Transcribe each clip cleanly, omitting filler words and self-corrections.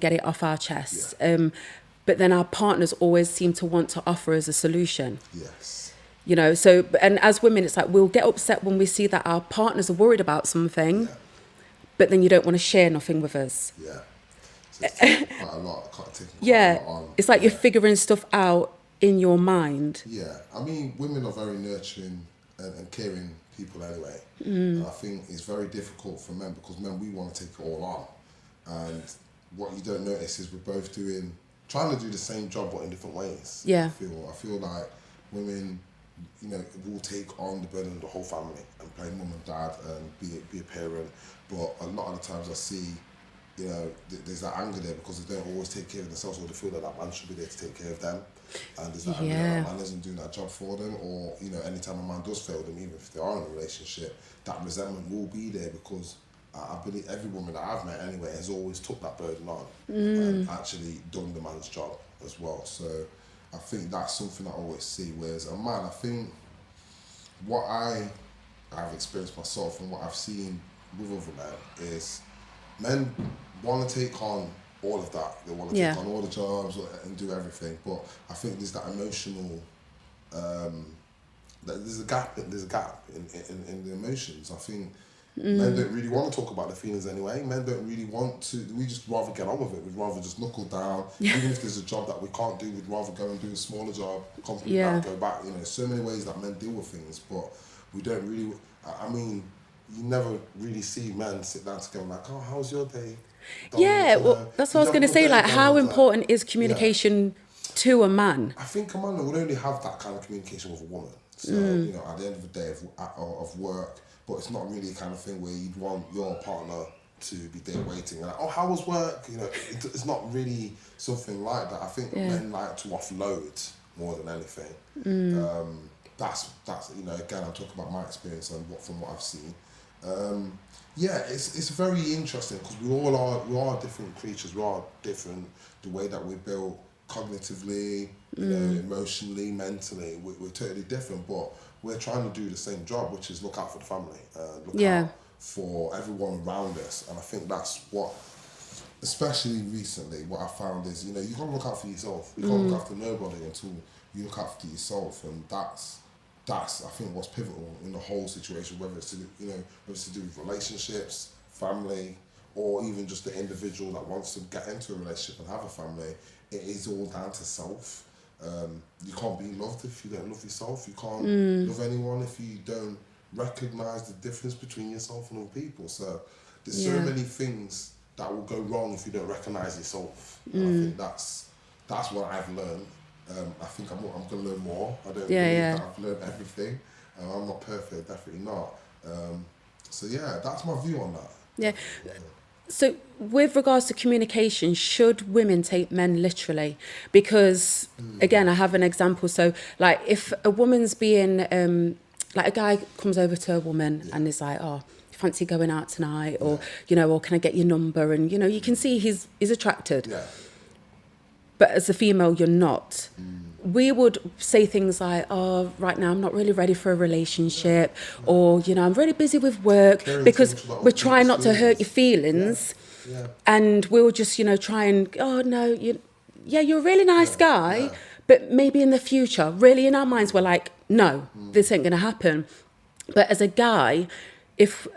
get it off our chest. Yeah. But then our partners always seem to want to offer us a solution. Yes. You know, so, and as women, it's like we'll get upset when we see that our partners are worried about something, Yeah. but then you don't want to share nothing with us. Yeah. So it's taking quite a lot. Taking quite a Yeah, lot on. it's like you're Yeah. figuring stuff out in your mind. Yeah, I mean, women are very nurturing and caring people anyway. Mm. And I think it's very difficult for men because men, we want to take it all on. And what you don't notice is we're both trying to do the same job but in different ways. Yeah. I feel like women, will take on the burden of the whole family and play mum and dad and be a parent. But a lot of the times I see, there's that anger there because they don't always take care of themselves, or they feel that man should be there to take care of them. And there's that anger that man isn't doing that job for them, or, anytime a man does fail them, even if they are in a relationship, that resentment will be there because I believe every woman that I've met anyway has always took that burden on and actually done the man's job as well. So I think that's something I always see. Whereas a man, I think what I've experienced myself and what I've seen with other men is men want to take on all of that. They want to take on all the jobs and do everything. But I think there's that emotional, there's a gap in the emotions. I think men don't really want to talk about their feelings anyway. Men don't really want to. We just rather get on with it. We'd rather just knuckle down. Even if there's a job that we can't do, we'd rather go and do a smaller job, complete that, go back. So many ways that men deal with things, but we don't really. I mean, you never really see men sit down together like, oh, how's your day? Well, that's what I was going to say. Like, how important is communication to a man? I think a man would only have that kind of communication with a woman. So, at the end of the day of work, but it's not really a kind of thing where you'd want your partner to be there waiting and like, oh, how was work? It's not really something like that. I think men like to offload more than anything. That's again, I'm talking about my experience and from what I've seen. It's very interesting because we are different creatures. We are different. The way that we're built cognitively, emotionally, mentally, we're totally different. But we're trying to do the same job, which is look out for the family, look out for everyone around us. And I think that's what, especially recently, what I found is you got to look out for yourself. You can't look after nobody until you look after yourself, and that's I think what's pivotal in the whole situation, whether it's to do with relationships, family, or even just the individual that wants to get into a relationship and have a family. It is all down to self. You can't be loved if you don't love yourself. You can't love anyone if you don't recognise the difference between yourself and other people. So there's so many things that will go wrong if you don't recognise yourself. And I think that's what I've learned. I think I'm going to learn more. I don't believe that I've learned everything. I'm not perfect, definitely not. That's my view on that. Yeah. So with regards to communication, should women take men literally? Because, again, I have an example. So, like, if a woman's being, like a guy comes over to a woman and is like, oh, fancy going out tonight? Or, or can I get your number? And, you can see he's attracted. Yeah. But as a female, you're not. We would say things like, oh, right now I'm not really ready for a relationship, or, I'm really busy with work, because we're trying not to hurt your feelings. Yeah. And we'll just, try and, oh, no, you're a really nice guy, but maybe in the future, really in our minds, we're like, no, this ain't going to happen. But as a guy, if,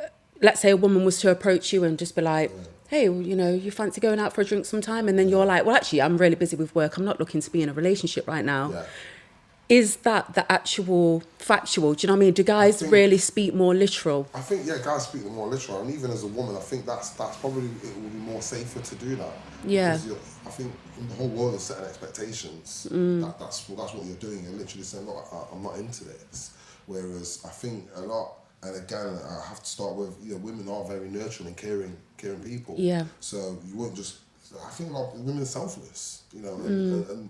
let's say a woman was to approach you and just be like, hey, you fancy going out for a drink sometime? And then you're like, well, actually, I'm really busy with work. I'm not looking to be in a relationship right now. Yeah. Is that the actual factual? Do you know what I mean? Do guys really speak more literal? I think, guys speak more literal. And even as a woman, I think that's probably, it will be more safer to do that. Yeah. Because I think in the whole world is setting expectations. That's what you're doing. You're literally saying, look, I'm not into this. Whereas I think a lot, and again, I have to start with, women are very nurturing and caring people. Yeah. So you wouldn't just, I think a lot of women are selfless, and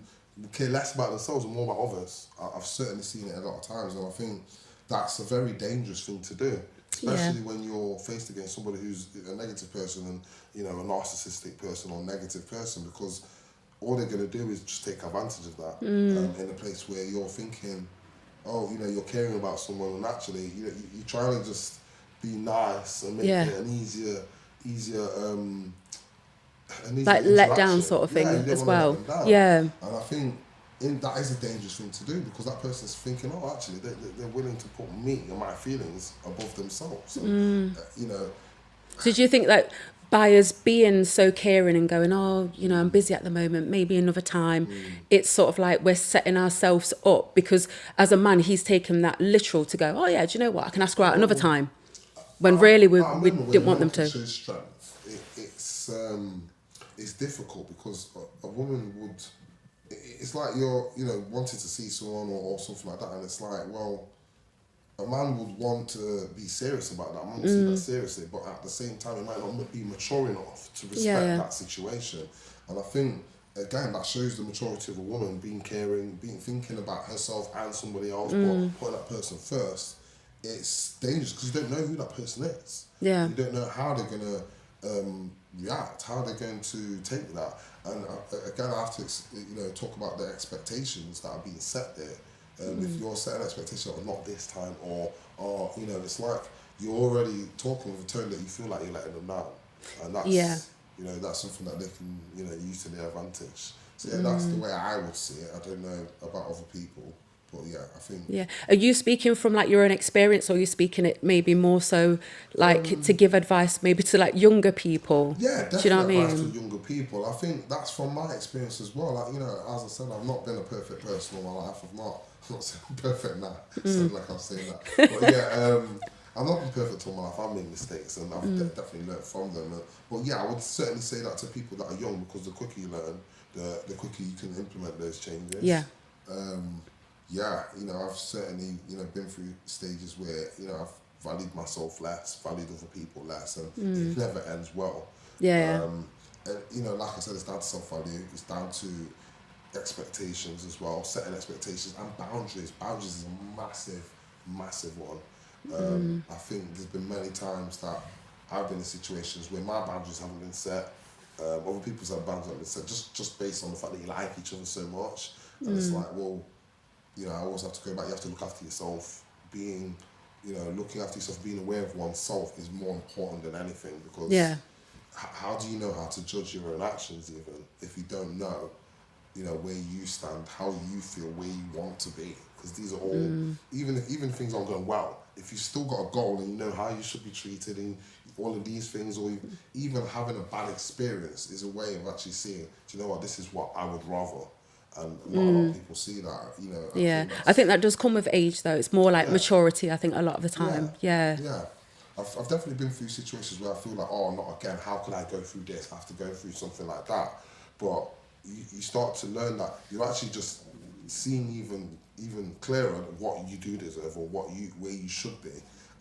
care less about themselves and more about others. I've certainly seen it a lot of times, and I think that's a very dangerous thing to do, especially when you're faced against somebody who's a negative person and, a narcissistic person or negative person, because all they're going to do is just take advantage of that in a place where you're thinking, oh, you're caring about someone, and actually, you're trying to just be nice and make it an easier and needs Like an let down interaction. sort of Yeah, thing you don't as want to well. let them down. Yeah. And I think that is a dangerous thing to do, because that person's thinking, oh, actually, they're willing to put me and my feelings above themselves. And, you know, So do you think that by us being so caring and going, oh, you know, I'm busy at the moment, maybe another time, it's sort of like we're setting ourselves up, because as a man, he's taken that literal to go, oh yeah, do you know what? I can ask her out another time. When really we remember when didn't a want them man can to. show strength, it's difficult, because a woman would, it's like you're, you know, wanting to see someone or something like that, and it's like, well, a man would want to be serious about that. A man would see that seriously, but at the same time, he might not be mature enough to respect that situation. And I think, again, that shows the maturity of a woman, being caring, being thinking about herself and somebody else, but putting that person first. It's dangerous, because you don't know who that person is. Yeah. You don't know how they're going to react, how they're going to take that. And again, I have to, you know, talk about the expectations that are being set there. If you're setting an expectation of not this time, or you know, it's like you're already talking with a tone that you feel like you're letting them down, and that's you know, that's something that they can, you know, use to their advantage. So yeah, that's the way I would see it. I don't know about other people, but yeah, I think. Yeah. Are you speaking from like your own experience, or are you speaking it maybe more so like to give advice maybe to like younger people? Yeah, Do you know what I definitely advice mean? to younger people. I think that's from my experience as well. Like, you know, as I said, I've not been a perfect person all my life. I'm not saying I'm perfect now. Sound like I'm saying that. But yeah, I've not been perfect all my life. I've made mistakes, and I've definitely learned from them. But yeah, I would certainly say that to people that are young, because the quicker you learn, the quicker you can implement those changes. Yeah. Yeah, you know, I've certainly, you know, been through stages where, you know, I've valued myself less, valued other people less, and it never ends well. Yeah. And, you know, like I said, it's down to self-value, it's down to expectations as well, setting expectations and boundaries. Boundaries is a massive, massive one. I think there's been many times that I've been in situations where my boundaries haven't been set. Other people's boundaries haven't been set, just based on the fact that you like each other so much. And it's like, well, you know, I always have to go back. You have to look after yourself. Being, you know, looking after yourself, being aware of oneself is more important than anything, because how do you know how to judge your own actions, even if you don't know, you know, where you stand, how you feel, where you want to be? Because these are all, even if things aren't going well, if you still got a goal and you know how you should be treated in all of these things, or even having a bad experience is a way of actually seeing, do you know what, this is what I would rather. And not a lot of people see that, you know. I think that does come with age, though. It's more like maturity, I think, a lot of the time. Yeah. I've definitely been through situations where I feel like, oh, not again, how could I go through this? I have to go through something like that. But you start to learn that you're actually just seeing even clearer what you do deserve, or where you should be.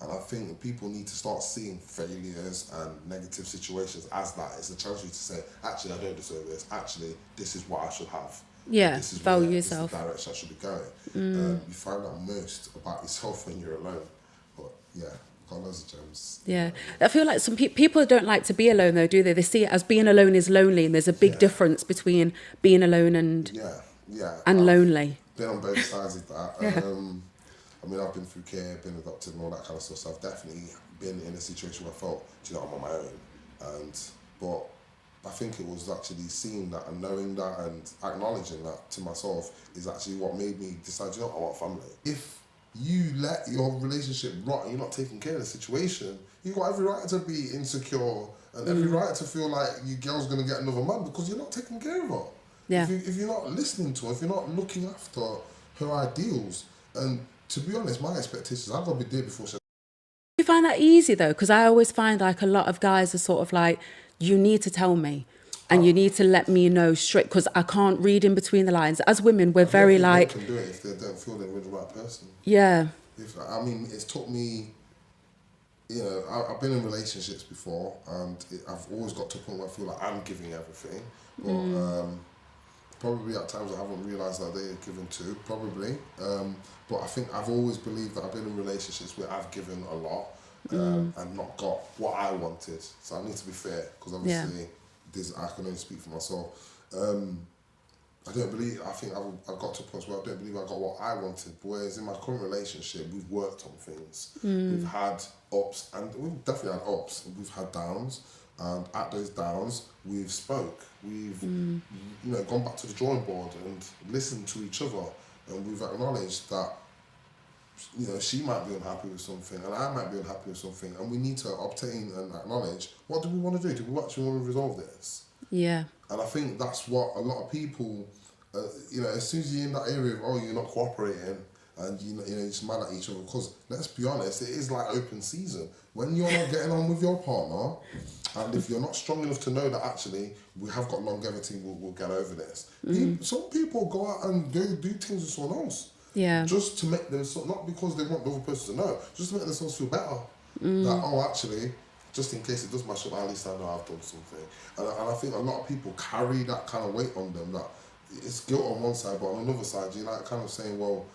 And I think people need to start seeing failures and negative situations as that. It's a chance for you to say, actually, I don't deserve this. Actually, this is what I should have. Yeah, This is value where, yourself. This is the direction I should be going. You find out most about yourself when you're alone. But yeah, got loads of gems. Yeah. I feel like some people don't like to be alone, though, do they? They see it as being alone is lonely, and there's a big difference between being alone and lonely. Been on both sides of that. I mean, I've been through care, been adopted, and all that kind of stuff. So I've definitely been in a situation where I felt, do you know, I'm on my own. But I think it was actually seeing that and knowing that and acknowledging that to myself is actually what made me decide, you know, I want family. If you let your relationship rot and you're not taking care of the situation, you've got every right to be insecure and every right to feel like your girl's going to get another man, because you're not taking care of her. Yeah. If you're not listening to her, if you're not looking after her ideals, and to be honest, my expectations, I've got to be there before she... You find that easy, though? Because I always find like a lot of guys are sort of like, you need to tell me and you need to let me know straight, because I can't read in between the lines. As women, we're very like... They can do it if they don't feel they're with the right person. Yeah. I mean, it's taught me, you know, I've been in relationships before, and I've always got to a point where I feel like I'm giving everything. But probably at times I haven't realised that they're given too, probably. But I think I've always believed that I've been in relationships where I've given a lot and not got what I wanted. So I need to be fair, because obviously I can only speak for myself. I think I've got to a point where I don't believe I got what I wanted. Whereas in my current relationship, we've worked on things. We've had ups, and we've definitely had ups, and we've had downs. And at those downs, we've spoke. We've gone back to the drawing board and listened to each other, and we've acknowledged that she might be unhappy with something and I might be unhappy with something, and we need to obtain and acknowledge, what do we want to do? Do we actually want to resolve this? Yeah. And I think that's what a lot of people, as soon as you're in that area of, you're not cooperating and you're just mad at each other, because let's be honest, it is like open season. When you're not getting on with your partner, and if you're not strong enough to know that actually we have got longevity, we'll get over this. Some people go out and do things with someone else. Yeah. Just to make them, not because they want the other person to know, just to make themselves feel better. That, actually, just in case it does mash up, at least I know I've done something. And I think a lot of people carry that kind of weight on them, that it's guilt on one side, but on another side, you're like kind of saying, well,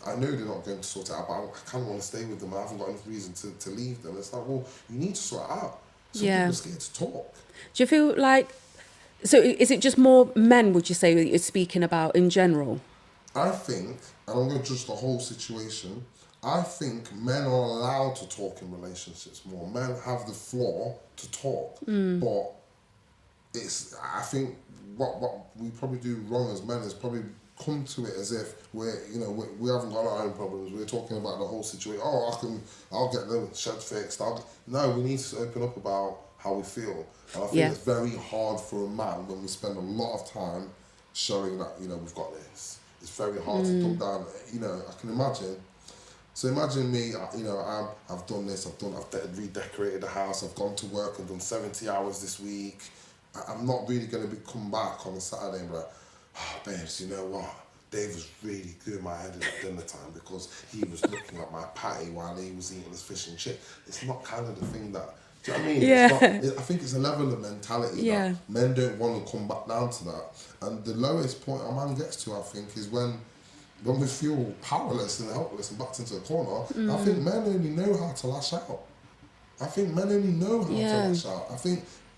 I know they're not going to sort it out, but I kind of want to stay with them. I haven't got enough reason to leave them. It's like, well, you need to sort it out. Some people are scared to talk. Do you feel like, so is it just more men, would you say, that you're speaking about in general? I think, and I'm going to judge the whole situation, I think men are allowed to talk in relationships more. Men have the floor to talk, but I think what we probably do wrong as men is probably come to it as if we haven't got our own problems. We're talking about the whole situation. I'll get the shed fixed. No, we need to open up about how we feel. And I think it's very hard for a man when we spend a lot of time showing that, we've got this. It's very hard to dump down. I can imagine. So imagine me, I've done this, I've redecorated the house, I've gone to work, I've done 70 hours this week. I'm not really going to come back on a Saturday and be like, babes, you know what? Dave was really doing my head in at dinner time because he was looking at my patty while he was eating his fish and chip. It's not kind of the thing that, do you know what I mean? Yeah. I think it's a level of mentality that men don't want to come back down to that. And the lowest point a man gets to, I think, is when we feel powerless and helpless and backed into a corner. I think men only know how to lash out. I think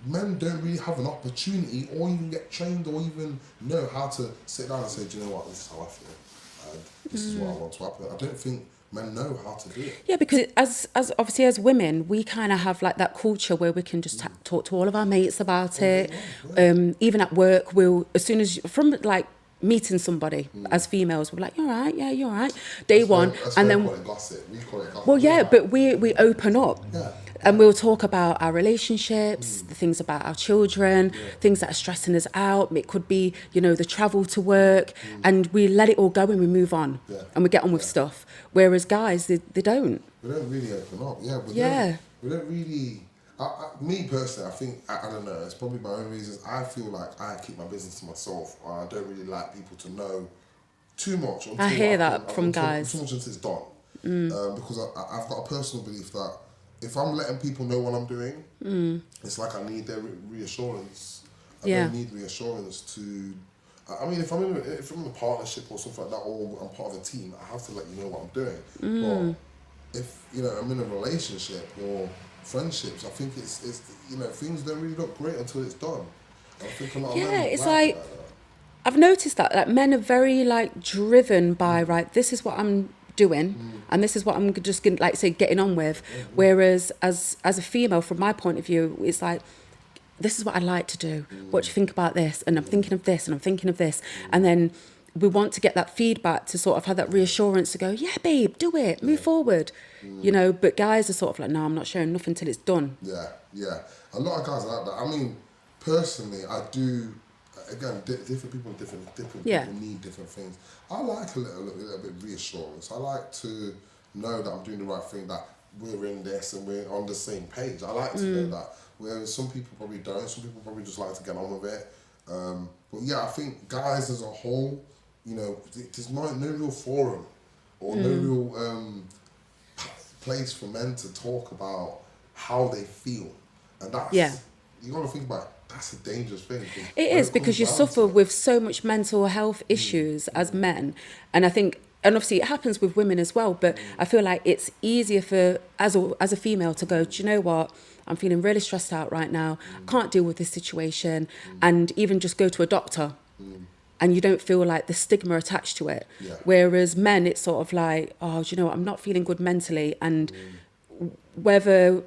men don't really have an opportunity or even get trained or even know how to sit down and say, do you know what, this is how I feel. And this is what I want to happen. I don't think men know how to do it. Yeah, because as obviously as women, we kind of have like that culture where we can just talk to all of our mates about it. Even at work, as soon as from like meeting somebody as females, we're like, you're right, yeah, you're right. Day one, and then we call it gossip. Well, yeah, but we open up. Yeah. And we'll talk about our relationships, the things about our children, things that are stressing us out. It could be, the travel to work, and we let it all go and we move on, and we get on with stuff. Whereas guys, they don't. We don't really open up, we don't really. Me personally, I think, I don't know, it's probably my own reasons. I feel like I keep my business to myself. I don't really like people to know too much. I hear that from guys. Too much until it's done. Because I've got a personal belief that if I'm letting people know what I'm doing, it's like I need their reassurance. I don't need reassurance to. I mean, if I'm in a partnership or something like that, or I'm part of a team, I have to let you know what I'm doing. But if I'm in a relationship or friendships, I think it's things don't really look great until it's done. I think a lot of men it's like I've noticed that men are very like driven by this is what I'm doing and this is what I'm just gonna getting on with, whereas as a female, from my point of view, it's like, this is what I like to do, what do you think about this, and I'm thinking of this and I'm thinking of this, and then we want to get that feedback to sort of have that reassurance to go, yeah babe, do it, move forward, but guys are sort of like, no, I'm not sharing nothing until it's done. Yeah, a lot of guys are like that. I mean, personally, I do. Again, different people need different things. I like a little bit of reassurance. I like to know that I'm doing the right thing, that we're in this and we're on the same page. I like to know that. Whereas some people probably don't. Some people probably just like to get on with it. But yeah, I think guys as a whole, there's no real forum or no real place for men to talk about how they feel, and that's you got to think about it. That's a dangerous thing. It is, because you suffer with so much mental health issues as men, and I think, and obviously it happens with women as well, but I feel like it's easier for as a female to go, do you know what, I'm feeling really stressed out right now, can't deal with this situation, and even just go to a doctor, and you don't feel like the stigma attached to it. Whereas men, it's sort of like, oh, do you know what, I'm not feeling good mentally, and whether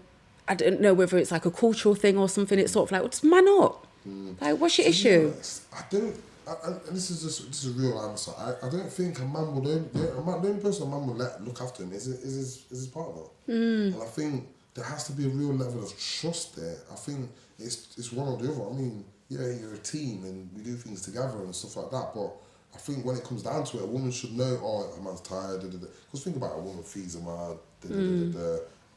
I don't know whether it's like a cultural thing or something. It's sort of like, well, just man up. Like, what's your To be issue? honest, I don't. And this is a real answer. I don't think a man would only, the only person a man would let look after him is his partner. And I think there has to be a real level of trust there. I think it's one or the other. I mean, yeah, you're a team and we do things together and stuff like that. But I think when it comes down to it, a woman should know, oh, a man's tired. Because think about it, a woman feeds a man.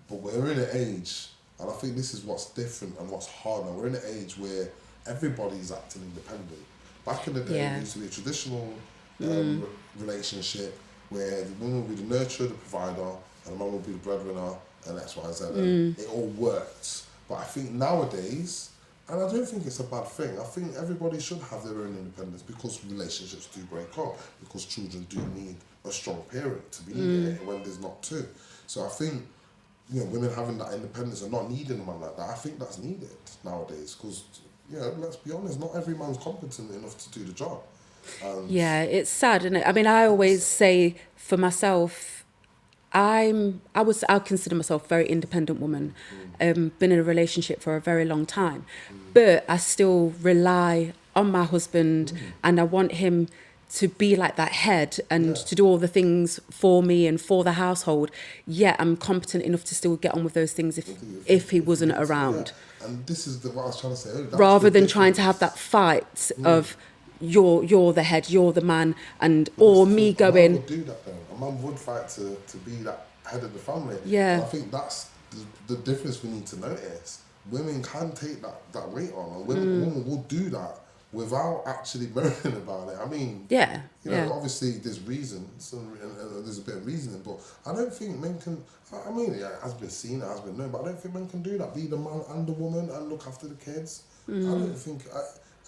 But we're in an age, and I think this is what's different and what's hard now. We're in an age where everybody's acting independent. Back in the day, it used to be a traditional relationship where the woman would be the nurturer, the provider, and the man would be the breadwinner, and X, Y, Z. And it all worked. But I think nowadays, and I don't think it's a bad thing, I think everybody should have their own independence because relationships do break up, because children do need a strong parent to be there when there's not two. So I think, women having that independence and not needing a man like that, I think that's needed nowadays because, let's be honest, not every man's competent enough to do the job. Yeah, it's sad, isn't it? I mean, I always say for myself, I'll consider myself a very independent woman. Been in a relationship for a very long time, but I still rely on my husband, and I want him to be like that head and to do all the things for me and for the household. Yeah, I'm competent enough to still get on with those things if he wasn't around. Yeah. And this is what I was trying to say. Rather than trying to have that fight of you're the head, you're the man, or me going. A man would do that though. A man would fight to be that head of the family. Yeah. And I think that's the difference we need to notice. Women can take that weight on, and women will do that without actually moaning about it. I mean, obviously there's reasons and there's a bit of reasoning, but I don't think men can. I mean, it has been seen, it has been known, but I don't think men can do that. Be the man and the woman and look after the kids. I don't think.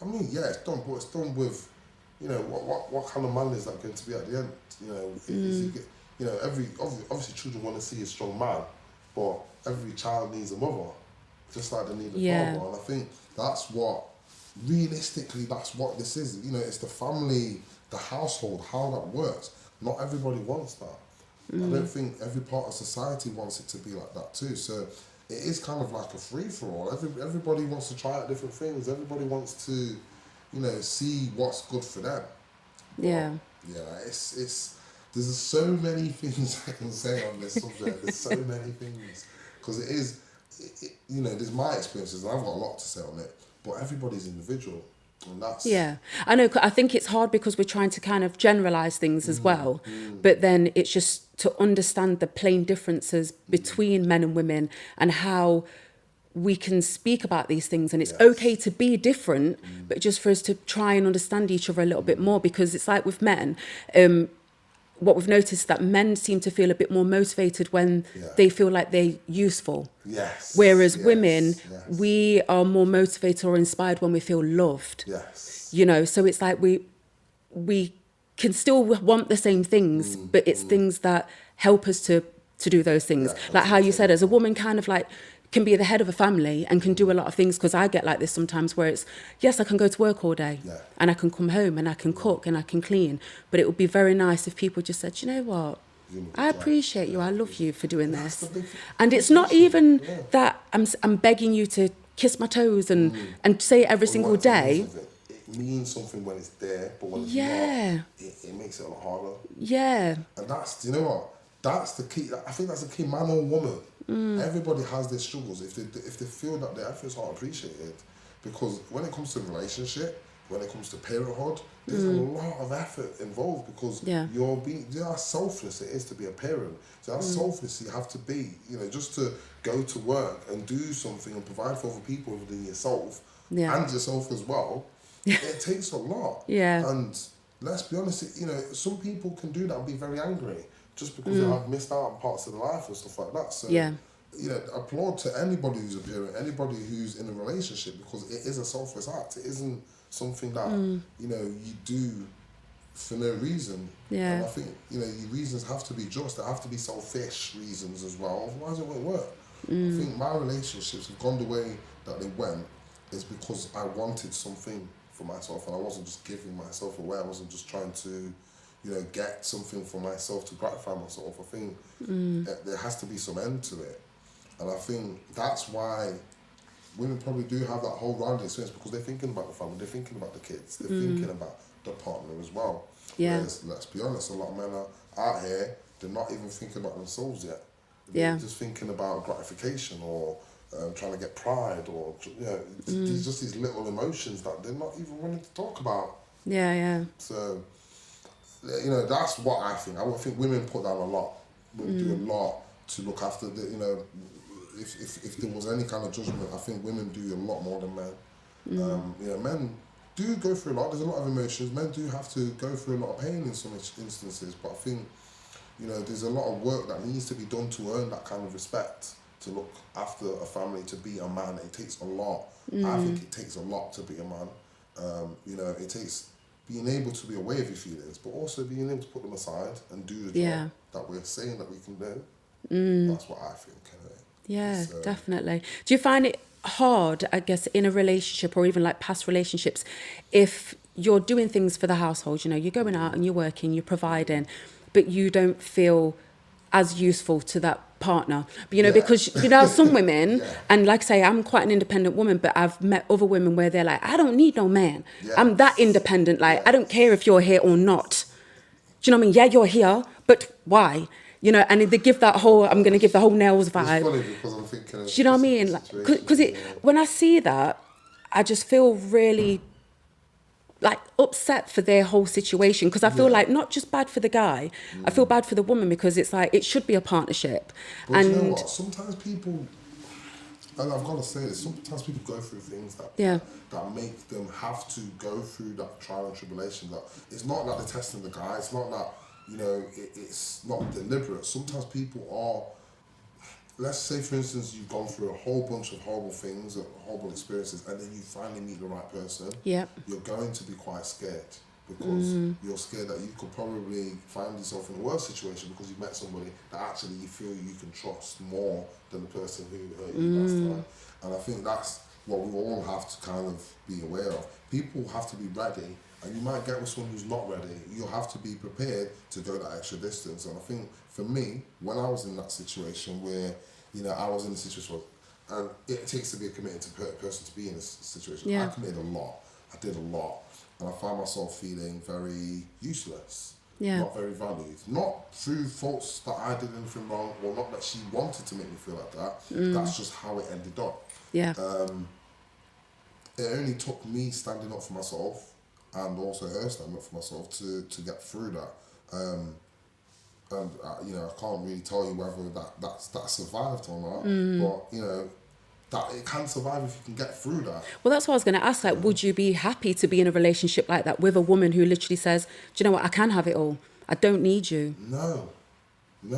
I mean, yeah, it's done, but it's done with, what kind of man is that going to be at the end? Is he, obviously children want to see a strong man, but every child needs a mother, just like they need a father. And I think that's what. Realistically, that's what this is. It's the family, the household, how that works. Not everybody wants that. I don't think every part of society wants it to be like that too. So it is kind of like a free-for-all. Everybody wants to try out different things. Everybody wants to, see what's good for them. Yeah. But, it's there's so many things I can say on this subject. There's so many things. Because it is, there's my experiences, and I've got a lot to say on it. But everybody's individual, and that's... Yeah, I know. I think it's hard because we're trying to kind of generalise things as well. But then it's just to understand the plain differences between men and women and how we can speak about these things. And it's okay to be different, but just for us to try and understand each other a little bit more, because it's like with men... what we've noticed that men seem to feel a bit more motivated when they feel like they're useful. Yes. Whereas women, we are more motivated or inspired when we feel loved. Yes. So it's like we can still want the same things, but it's things that help us to do those things. Yeah, like how you said, as a woman, kind of like can be the head of a family and can do a lot of things, because I get like this sometimes where it's, yes, I can go to work all day and I can come home and I can cook and I can clean, but it would be very nice if people just said, you know what, I appreciate you, I love you for doing this. And it's not even that I'm begging you to kiss my toes and say it every single day. It means something when it's there, but when it's not, it makes it a lot harder. Yeah. And that's, what? That's the key. I think that's the key, man or woman. Everybody has their struggles if they feel that their efforts aren't appreciated. Because when it comes to relationship, when it comes to parenthood, there's a lot of effort involved, because you're how selfless it is to be a parent. So how selfless you have to be, just to go to work and do something and provide for other people within yourself and yourself as well. It takes a lot. Yeah. And let's be honest, some people can do that and be very angry just because they have missed out on parts of their life and stuff like that. So, applaud to anybody who's a parent, anybody who's in a relationship, because it is a selfless act. It isn't something that, you do for no reason. Yeah. And I think, your reasons have to be just. They have to be selfish reasons as well. Otherwise it won't work. I think my relationships have gone the way that they went is because I wanted something for myself, and I wasn't just giving myself away. I wasn't just trying to, get something for myself to gratify myself. I think there has to be some end to it. And I think that's why women probably do have that whole rounded experience, because they're thinking about the family, they're thinking about the kids, they're thinking about the partner as well. Yeah. Whereas, let's be honest, a lot of men are out here, they're not even thinking about themselves yet. Yeah. They're just thinking about gratification, or trying to get pride, or these just these little emotions that they're not even willing to talk about. Yeah. So, that's what I think. I think women put down a lot. Women do a lot to look after the, if there was any kind of judgment, I think women do a lot more than men. Men do go through a lot. There's a lot of emotions. Men do have to go through a lot of pain in some instances, but I think, there's a lot of work that needs to be done to earn that kind of respect, to look after a family, to be a man. It takes a lot. I think it takes a lot to be a man. It takes being able to be aware of your feelings, but also being able to put them aside and do the job that we're saying that we can do. That's what I think, anyway. Yeah, So, definitely. Do you find it hard, I guess, in a relationship or even like past relationships, if you're doing things for the household, you're going out and you're working, you're providing, but you don't feel as useful to that partner? But, because, some women, and like I say, I'm quite an independent woman, but I've met other women where they're like, I don't need no man. I'm that independent. Like, I don't care if you're here or not. Do you know what I mean? Yeah, you're here, but why? And they give that whole, I'm going to give the whole nails vibe. It's funny because I'm thinking of, do you know what I mean? Like, because when I see that, I just feel really like upset for their whole situation, because I feel like not just bad for the guy, I feel bad for the woman, because it's like it should be a partnership. But you know what? Sometimes people, and I've got to say this, sometimes people go through things that make them have to go through that trial and tribulation. That it's not that they're testing the guy. It's not that it's not deliberate. Sometimes people are. Let's say, for instance, you've gone through a whole bunch of horrible things, horrible experiences, and then you finally meet the right person. Yep. You're going to be quite scared, because you're scared that you could probably find yourself in a worse situation, because you met somebody that actually you feel you can trust more than the person who hurt you last time. And I think that's what we all have to kind of be aware of. People have to be ready, and you might get with someone who's not ready. You'll have to be prepared to go that extra distance. And I think for me, when I was in that situation where, I was in a situation, and it takes to be a committed person to be in this situation. Yeah. I committed a lot. I did a lot. And I found myself feeling very useless. Yeah. Not very valued. Not through faults that I did anything wrong, or not that she wanted to make me feel like that. That's just how it ended up. Yeah. It only took me standing up for myself, and also her standing up for myself, to get through that. And I can't really tell you whether that survived or not, but that it can survive if you can get through that. Well, that's what I was going to ask. Like, would you be happy to be in a relationship like that with a woman who literally says, "Do you know what? I can have it all. I don't need you." No, it's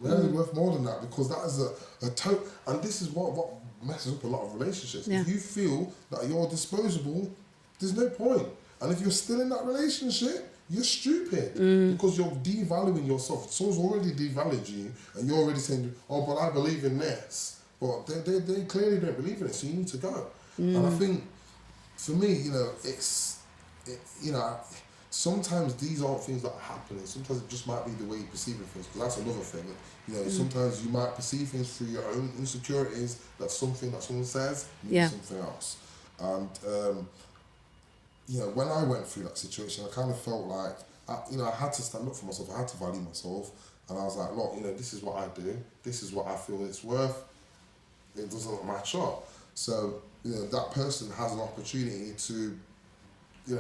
worth more than that, because that is a total. And this is what messes up a lot of relationships. Yeah. If you feel that you're disposable, there's no point. And if you're still in that relationship, you're stupid, because you're devaluing yourself. Someone's already devalued you, and you're already saying, "Oh, but I believe in this." But they clearly don't believe in it, so you need to go. And I think, for me, sometimes these aren't things that are happening. Sometimes it just might be the way you perceive things, because that's another thing. Sometimes you might perceive things through your own insecurities. That's something that someone says means something else. And when I went through that situation, I kind of felt like, I had to stand up for myself. I had to value myself. And I was like, look, this is what I do. This is what I feel it's worth. It doesn't match up. So, that person has an opportunity to,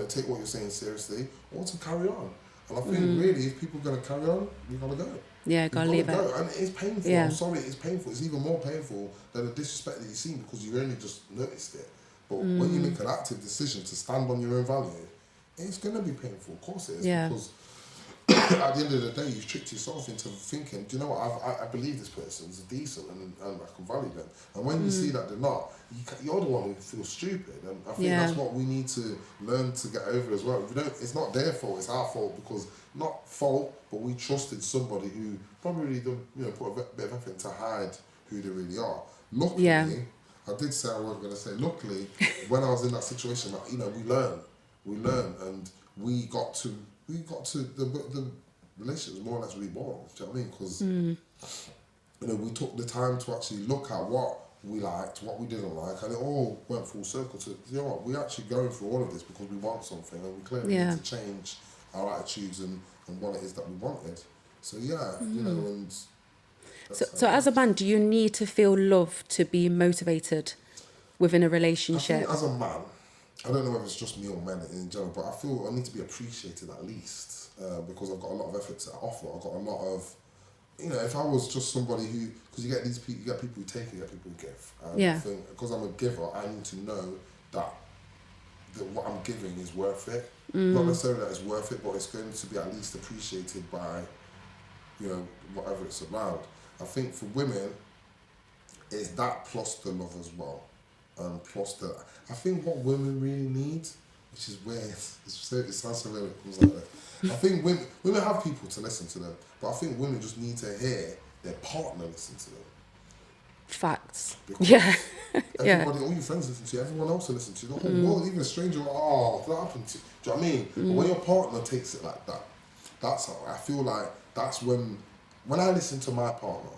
take what you're saying seriously, or to carry on. And I think really, if people are going to carry on, you've got to go. Yeah, gotta leave it. And it's painful. Yeah. I'm sorry, it's painful. It's even more painful than the disrespect that you've seen, because you only just noticed it. But when you make an active decision to stand on your own value, it's going to be painful. Of course it is. Yeah. Because at the end of the day, you've tricked yourself into thinking, do you know what, I believe this person's decent, and I can value them. And when you see that they're not, you're the one who feels stupid. And I think that's what we need to learn to get over as well. It's not their fault, it's our fault, because not fault, but we trusted somebody who probably put a bit of effort to hide who they really are. Luckily, I did say I wasn't going to say, luckily, when I was in that situation, we learned, and we got to the relationship was more or less reborn. Do you know what I mean? Because you know, we took the time to actually look at what we liked, what we didn't like, and it all went full circle to, you know what, we're actually going through all of this because we want something, and we clearly Yeah. need to change our attitudes and what it is that we wanted. So yeah, you know, and So as a man, do you need to feel love to be motivated within a I relationship? think as a man, I don't know whether it's just me or men in general, but I feel I need to be appreciated at least because I've got a lot of effort to offer. I've got a lot of, you know, if I was just somebody who, because you get these people, you get people who take, you get people who give. And Yeah. I think because I'm a giver, I need to know that what I'm giving is worth it. Not necessarily that it's worth it, but it's going to be at least appreciated by, you know, whatever it's around. I think for women, it's that plus the love as well. And plus the, I think what women really need, which is weird, it sounds so weird, it comes like that. I think women have people to listen to them, but I think women just need to hear their partner listen to them. Facts. Because Yeah. Yeah. everybody, all your friends listen to you, everyone else will listen to you, the whole world, even a stranger, oh, that happened to you. Do you know what I mean? But when your partner takes it like that, that's how I feel like that's when I listen to my partner,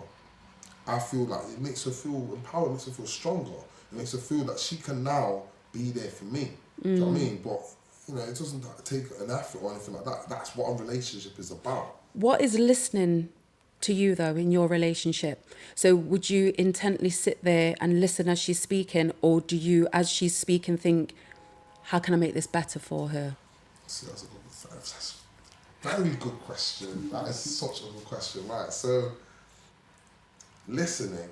I feel like it makes her feel empowered, it makes her feel stronger, it makes her feel that she can now be there for me. Do you know what I mean? But, you know, it doesn't take an effort or anything like that. That's what a relationship is about. What is listening to you, though, in your relationship? So would you intently sit there and listen as she's speaking, or do you, as she's speaking, think, how can I make this better for her? See, that's a very good question. That is such a good question, right? So, listening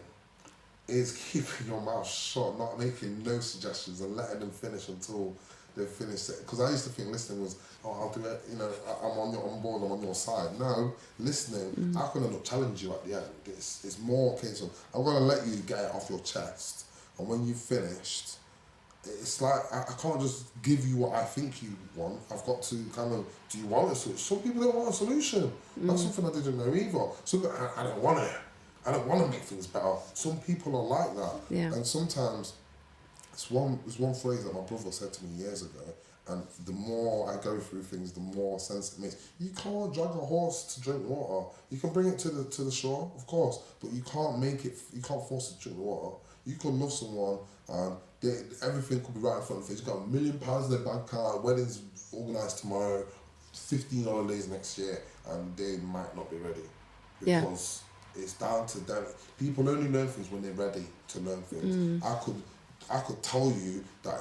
is keeping your mouth shut, not making no suggestions and letting them finish until they've finished it. Because I used to think listening was, oh, I'll do it, you know, I'm on board, I'm on your side. No, listening, I can end up challenge you at the end. It's more a case of, I'm going to let you get it off your chest. And when you've finished, it's like, I can't just give you what I think you want. I've got to kind of, do you want a solution? Some people don't want a solution. That's something I didn't know either. So I don't want it. I don't want to make things better. Some people are like that. Yeah. And sometimes, there's one phrase that my brother said to me years ago, and the more I go through things, the more sense it makes. You can't drag a horse to drink water. You can bring it to the shore, of course, but you can't you can't force it to drink the water. You can love someone and everything could be right in front of you. You've got £1 million in their bank account, weddings organised tomorrow, 15 holidays next year, and they might not be ready. Because it's down to them. People only learn things when they're ready to learn things. I could tell you that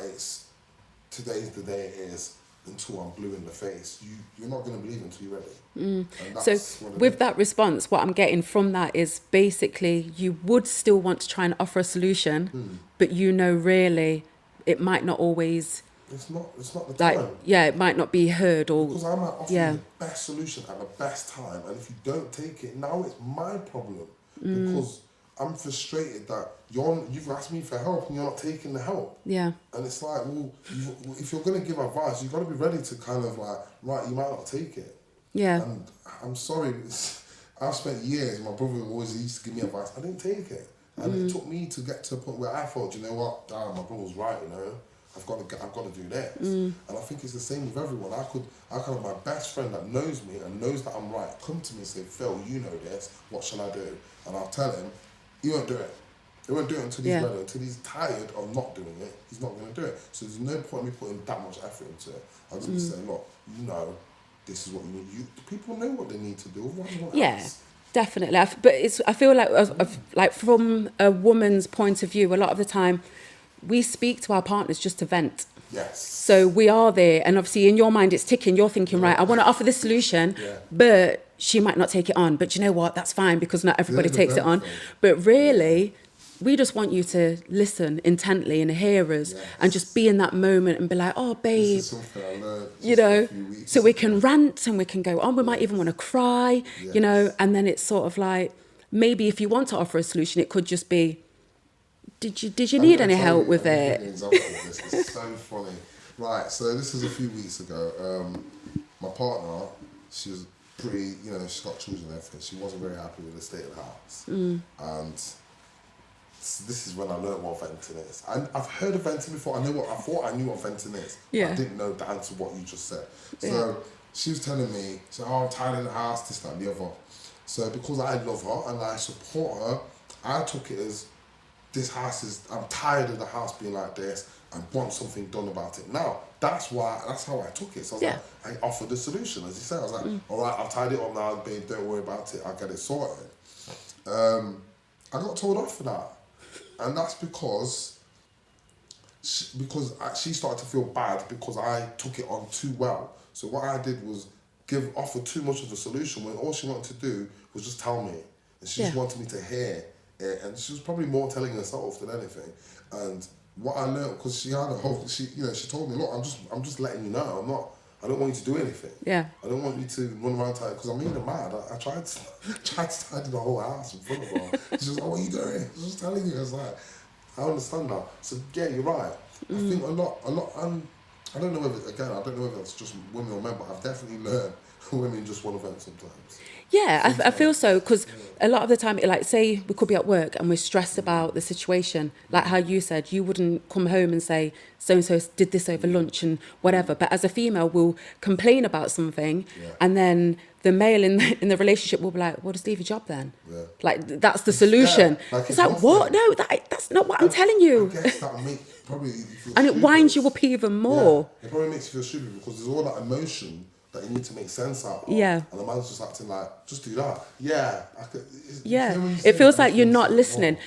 today's the day it is until I'm blue in the face. You're not going to believe it until you're ready. And So with that response, what I'm getting from that is basically you would still want to try and offer a solution, but you know really it might not always... It's not the time. It might not be heard or... Because I might offer you the best solution at the best time, and if you don't take it, now it's my problem. Because I'm frustrated that you've asked me for help and you're not taking the help. Yeah. And it's like, well, if you're going to give advice, you've got to be ready to kind of like, right, you might not take it. Yeah. And I'm sorry, I've spent years, my brother always used to give me advice, I didn't take it. And it took me to get to a point where I thought, you know what, damn, my brother was right, you know. I've got to do this. And I think it's the same with everyone. I could have my best friend that knows me and knows that I'm right, come to me and say, Phil, you know this, what shall I do? And I'll tell him, he won't do it. He won't do it until he's ready, until he's tired of not doing it. He's not going to do it. So there's no point in me putting that much effort into it. I'll just be saying, look, you know, this is what you need. People know what they need to do. What else? Definitely. But I feel like from a woman's point of view, a lot of the time, we speak to our partners just to vent. Yes. So we are there, and obviously in your mind it's ticking. You're thinking, right, I want to offer this solution, but she might not take it on. But you know what? That's fine because not everybody takes it on. But really, we just want you to listen intently and hear us and just be in that moment and be like, oh, babe, this is something I learned you know, so we can rant and we can go on. We might even want to cry, you know, and then it's sort of like, maybe if you want to offer a solution, it could just be, did you need any help with it? An example of this. It's so funny. Right, so this is a few weeks ago. My partner, she was pretty, you know, she's got children and everything. She wasn't very happy with the state of the house. And this is when I learned what venting is. I've heard of venting before. I thought I knew what venting is. Yeah. I didn't know down to what you just said. So she was telling me, oh, I'm tired in the house, this, that, and the other. So because I love her and I support her, I took it as I'm tired of the house being like this and want something done about it. Now, that's how I took it. So I was like, I offered the solution, as you said. I was like, all right, I've tied it up now, babe, don't worry about it, I'll get it sorted. I got told off for that. And that's because she started to feel bad because I took it on too well. So what I did was offer too much of a solution when all she wanted to do was just tell me. And she just wanted me to hear it. And she was probably more telling herself than anything. And what I learned, because she told me, look, I'm just letting you know, I don't want you to do anything. Yeah. I don't want you to run around tired, because I'm even mad. I tried to tidy the whole house in front of her. She was like, what are you doing? I was just telling you. I was like, I understand that. So yeah, you're right. I think a lot, I don't know whether it's just women or men, but I've definitely learned women just want to vent sometimes. Yeah, I feel so, because a lot of the time, like, say we could be at work and we're stressed about the situation, like how you said, you wouldn't come home and say, so-and-so did this over lunch and whatever. But as a female, we'll complain about something, and then the male in the relationship will be like, well, just leave your job then. Yeah. Like, that's the solution. It's like, what? No, that's not what I'm telling you. I guess that probably feel and it stupid. winds you up even more. Yeah, it probably makes you feel stupid because there's all that emotion that you need to make sense out of. Yeah. And the man's just acting like, just do that. Yeah. It feels like you're not listening.